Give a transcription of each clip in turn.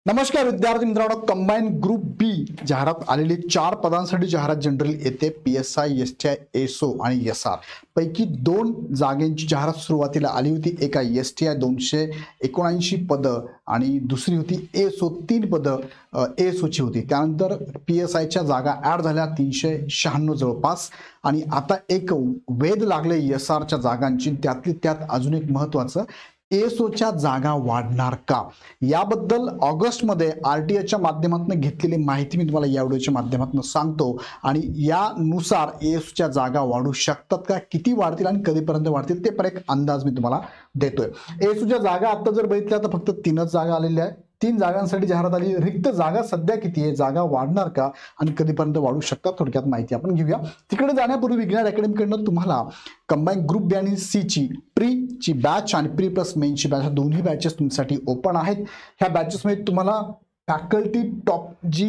नमस्कार विद्यार्थी मित्रांनो, कंबाईन ग्रुप बी जाहिरात आलेली 4 पदांसाठी जाहिरात जनरल येते PSI, STI, एसओ आणि SR पैकी 2 जागांची जाहिरात सुरुवातीला आली होती. एका STI 279 पदं आणि दुसरी होती एसओ 3 पदं एसओची होती. त्यानंतर PSIच्या जागा ॲड झाल्या 396 जवळपास आणि आता एक वेध लागले SRच्या जागांची. त्यातली त्यात अजून एक महत्त्वाचं, एसओच्या जागा वाढणार का याबद्दल ऑगस्टमध्ये RTIच्या माध्यमातून घेतलेली माहिती मी तुम्हाला या व्हिडिओच्या माध्यमातून सांगतो आणि यानुसार एसओच्या जागा वाढू शकतात का, किती वाढतील आणि कधीपर्यंत वाढतील ते पण एक अंदाज मी तुम्हाला देतोय. एसओच्या जागा आता जर बघितल्या तर फक्त 3च जागा आलेल्या आहेत. 3 जागांसाठी जाहिरात आली. रिक्त जागा सध्या किती आहे, जागा वाढणार का आणि कधीपर्यंत वाढू शकतात, थोडक्यात माहिती आपण घेऊया. तिकडे जाण्यापूर्वी विज्ञान अकॅडमीकडनं तुम्हाला कंबाईन ग्रुप बी आणि सी ची प्रीची बॅच आणि प्री प्लस मेनची बॅच दोन्ही बॅचेस तुमच्यासाठी ओपन आहेत. ह्या बॅचेसमध्ये तुम्हाला फॅकल्टी टॉप जी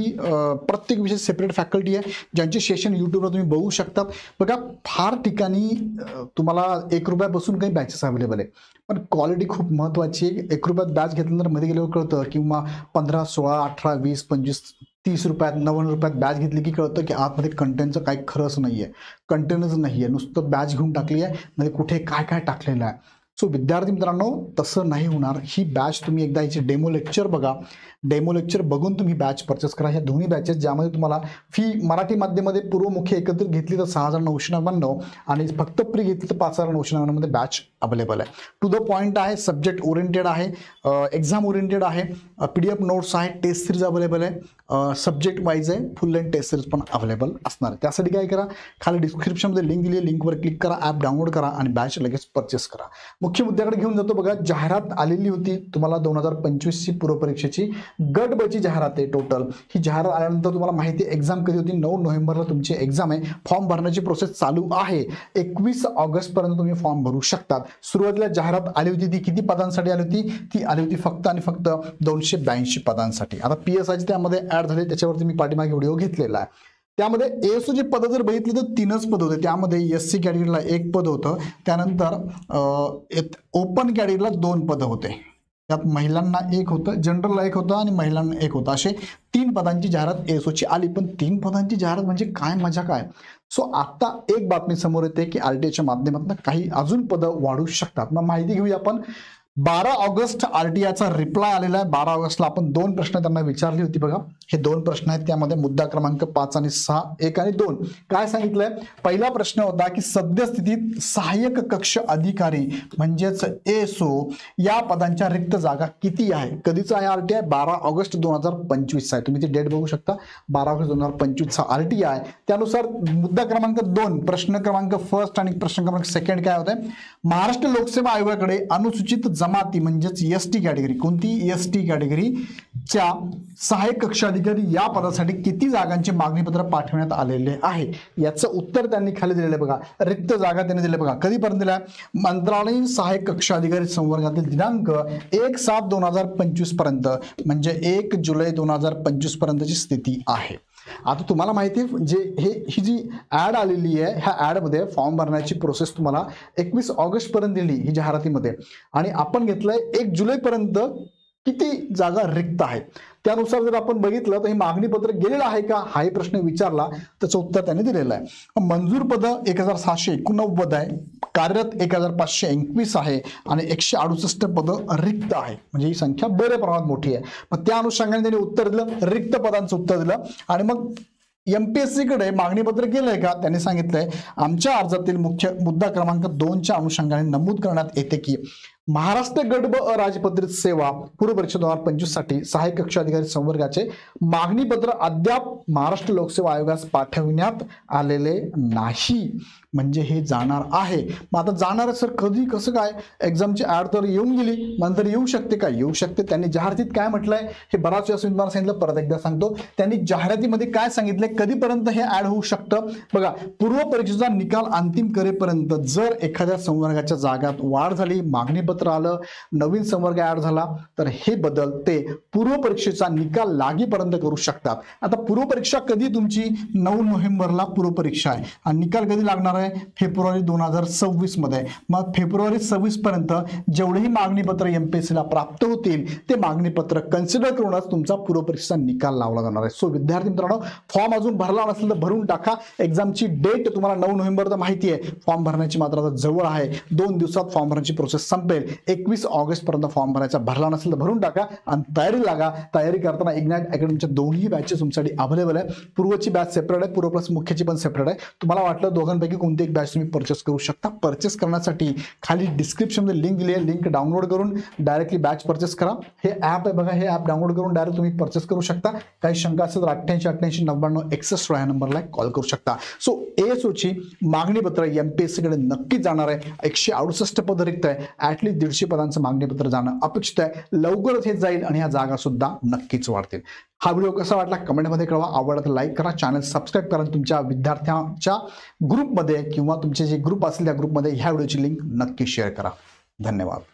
प्रत्येक विषय सेपरेट फॅकल्टी आहे, ज्यांचे सेशन यूट्यूबवर तुम्ही बघू शकता. बघा, फार ठिकाणी तुम्हाला 1 रुपयापासून काही बॅचेस अवेलेबल आहे, पण क्वालिटी खूप महत्त्वाची आहे. 1 रुपयात बॅच घेतल्यानंतर मध्ये गेल्यावर कळतं, किंवा 15, 16, 18, 20, 25, 30 रुपयात 90 रुपयात बॅच घेतली की कळतं की आतमध्ये कंटेंटचं काही खरंच नाही आहे, कंटेंटच नाही आहे, नुसतं बॅच घेऊन टाकली आहे, म्हणजे कुठे काय काय टाकलेलं आहे. सो विद्यार्थी मित्रांनो, तसं नाही होणार. ही बॅच तुम्ही एकदा याची डेमो लेक्चर बघा. डेमो लेक्चर बघून तुम्ही बॅच परचेस करा. ह्या दोन्ही बॅचेस ज्यामध्ये तुम्हाला फी मराठी माध्यमामध्ये पूर्व मुख्य एकत्रित घेतली तर 6,999 आणि फक्त प्री घेतली तर 5,999 मध्ये बॅच अवेलेबल आहे. टू द पॉईंट आहे, सब्जेक्ट ओरिएंटेड आहे, एक्झाम ओरिएंटेड आहे, PDF नोट्स आहे, टेस्ट सिरीज अवेलेबल आहे, सब्जेक्ट वाईज आहे, फुल लेंथ टेस्ट सिरीज पण अवेलेबल असणार आहे. त्यासाठी काय करा, खाली डिस्क्रिप्शनमध्ये लिंक दिली आहे, लिंकवर क्लिक करा, ॲप डाउनलोड करा आणि बॅच लगेच परचेस करा. मुख्य मुद्द्याकडे घेऊन जातो. बघा, जाहिरात आलेली होती तुम्हाला 2025ची पूर्वपरीक्षेची गट ब ची जाहिरात आहे. टोटल ही जाहिरात आल्यानंतर तुम्हाला माहिती आहे एक्झाम कधी होती, 9 नोव्हेंबरला तुमची एक्झाम आहे. फॉर्म भरण्याची प्रोसेस चालू आहे. 21 ऑगस्टपर्यंत तुम्ही फॉर्म भरू शकतात. सुरुवातीला जाहिरात आली होती ती किती पदांसाठी आली होती, ती आली होती फक्त आणि फक्त 282 पदांसाठी. आता PSIचे त्यामध्ये ऍड झाले, त्याच्यावरती मी पाठीमागे व्हिडिओ घेतलेला आहे. त्यामध्ये एसओची पदं जर बघितली तर 3च पद होते. त्यामध्ये SC कॅटेगरीला 1 पद होतं, त्यानंतर ओपन कॅटेगरीला 2 पदं होते. त्यात महिलांना 1 होतं, जनरलला 1 होतं आणि महिलांना 1 होतं. असे 3 पदांची जाहिरात एसओची आली. पण 3 पदांची जाहिरात म्हणजे काय मजा काय. सो आता एक बातमी समोर येते की RTIच्या माध्यमातून काही अजून पदं वाढू शकतात. मग माहिती घेऊया आपण. 12 ऑगस्ट RTIचा रिप्लाय आलेला आहे. 12 ऑगस्टला आपण 2 प्रश्न त्यांना विचारली होती. बघा, हे 2 प्रश्न आहेत. त्यामध्ये मुद्दा क्रमांक 5 आणि 6, 1 आणि 2 काय सांगितलंय. पहिला प्रश्न होता की सद्यस्थितीत सहाय्यक कक्ष अधिकारी म्हणजेच एसओ या पदांच्या रिक्त जागा किती आहे. कधीचा आहे RTI, 12 ऑगस्ट 2025 आहे. तुम्ही ती डेट बघू शकता, 12 ऑगस्ट 2025 RTI. त्यानुसार मुद्दा क्रमांक 2 प्रश्न क्रमांक फर्स्ट आणि प्रश्न क्रमांक सेकंड काय होते. महाराष्ट्र लोकसेवा आयोगाकडे अनुसूचित जमाती म्हणजेच ST कॅटेगरी, कोणती ST कॅटेगरीच्या सहाय्यक कक्ष अधिकारी या पदासाठी किती जागांचे मागणीपत्र पाठवण्यात आलेले आहे. याचं उत्तर त्यांनी खाली दिलेलं आहे. बघा, रिक्त जागा त्यांनी दिल्या. बघा, कधीपर्यंत दिल्या. मंत्रालयीन सहाय्यक कक्ष अधिकारी संवर्गातील दिनांक 1/7/2025 पर्यंत, म्हणजे 1 जुलै 2025 पर्यंतची स्थिती आहे. आता तुम्हाला माहिती आहे, ही जी ऍड आलेली आहे, ह्या ऍडमध्ये फॉर्म भरण्याची प्रोसेस तुम्हाला 21 ऑगस्ट पर्यंत दिली ही जाहिरातीमध्ये, आणि आपण घेतलंय 1 जुलै पर्यंत किती जागा रिक्त आहेत. त्यानुसार जर आपण बघितलं तर हे मागणी पत्र गेलेलं आहे का, हाही प्रश्न विचारला, त्याचं उत्तर त्यांनी दिलेलं आहे. मंजूर पदं 1789 आहे, कार्यरत 1521 आहे आणि 168 पदं रिक्त आहे. म्हणजे ही संख्या बऱ्या प्रमाणात मोठी आहे. मग त्या अनुषंगाने त्यांनी उत्तर दिलं, रिक्त पदांचं उत्तर दिलं. आणि मग MPSC कडे मागणीपत्र केलंय का, त्यांनी सांगितलंय आमच्या अर्जातील मुख्य मुद्दा क्रमांक 2च्या अनुषंगाने नमूद करण्यात येते की महाराष्ट्र गट ब अराजपत्रित सेवा पूर्वपरीक्षा 2025 साठी सहाय्यक कक्ष अधिकारी संवर्गाचे मागणीपत्र अद्याप महाराष्ट्र लोकसेवा आयोगास पाठवण्यात आलेले नाही. म्हणजे हे जाणार आहे. मग आता जाणार आहे सर कधी, कसं काय. एक्झामची ऍड तर येऊन गेली, नंतर येऊ शकते का, येऊ शकते. त्यांनी जाहिरातीत काय म्हटलंय हे बराच वेळा तुम्हाला सांगितलं, परत एकदा सांगतो. त्यांनी जाहिरातीमध्ये काय सांगितलंय, कधीपर्यंत हे ऍड होऊ शकतं. बघा, पूर्व परीक्षेचा निकाल अंतिम करेपर्यंत जर एखाद्या संवर्गाच्या जागात वाढ झाली, मागणीपत्र मागणीपत्र आलं, नवीन संवर्ग ऍड झाला, तर हे बदल ते पूर्व परीक्षेचा निकाल लागीपर्यंत करू शकतात. आता पूर्व परीक्षा कधी तुमची 9 नोव्हेंबरला पूर्व परीक्षा आहे आणि निकाल कधी लागणार आहे फेब्रुवारी 2026 मध्ये. मग फेब्रुवारी 26 पर्यंत जेवढेही मागणीपत्र एमपीएससीला प्राप्त होतील ते मागणीपत्र कन्सिडर करूनच तुमचा पूर्व परीक्षेचा निकाल लावला जाणार आहे. सो विद्यार्थी मित्रांनो, फॉर्म अजून भरला नसेल तर भरून टाका. एक्झामची डेट तुम्हाला 9 नोव्हेंबर तर माहिती आहे, फॉर्म भरण्याची मात्र आता जवळ आहे. 2 दिवसात फॉर्म भरण्याची प्रोसेस संपेल. 21 ऑगस्ट पर्यंत फॉर्म भरायचा, भरला नसेल तर भरून टाका आणि तयारी लागा. तयारी करताना इग्नाइट अकॅडमीच्या दोन्ही बॅचेस तुमच्यासाठी अवेलेबल आहे. पूर्वची बॅच सेपरेट आहे, पूर्व प्लस मुख्यची पण सेपरेट आहे. तुम्हाला वाटलं दोघांपैकी कोणती एक बॅच तुम्ही परचेस करू शकता. परचेस करण्यासाठी खाली डिस्क्रिप्शनमध्ये लिंक दिली आहे, लिंक डाउनलोड करून डायरेक्टली बॅच परचेस करा. हे ॲप आहे बघा, हे ॲप डाउनलोड करून डायरेक्ट तुम्ही परचेस करू शकता. काही शंका असेल तर 88-88-99-61 या नंबरला कॉल करू शकता. सो एएसओची मागणीपत्र एमपीएससीकडे नक्कीच जाणार आहे. 168 पद रिक्त आहे. ॲटलीस्ट 150 पदांचं मागणीपत्र जाणं अपेक्षित आहे. लवकरच हे जाईल आणि ह्या जागा सुद्धा नक्कीच वाढतील. हा व्हिडिओ कसा वाटला कमेंटमध्ये कळवा. आवडला तर लाईक करा, चॅनल सबस्क्राईब करा. तुमच्या विद्यार्थ्यांच्या ग्रुपमध्ये किंवा तुमचे जे ग्रुप असेल त्या ग्रुपमध्ये ह्या व्हिडिओची लिंक नक्की शेअर करा. धन्यवाद.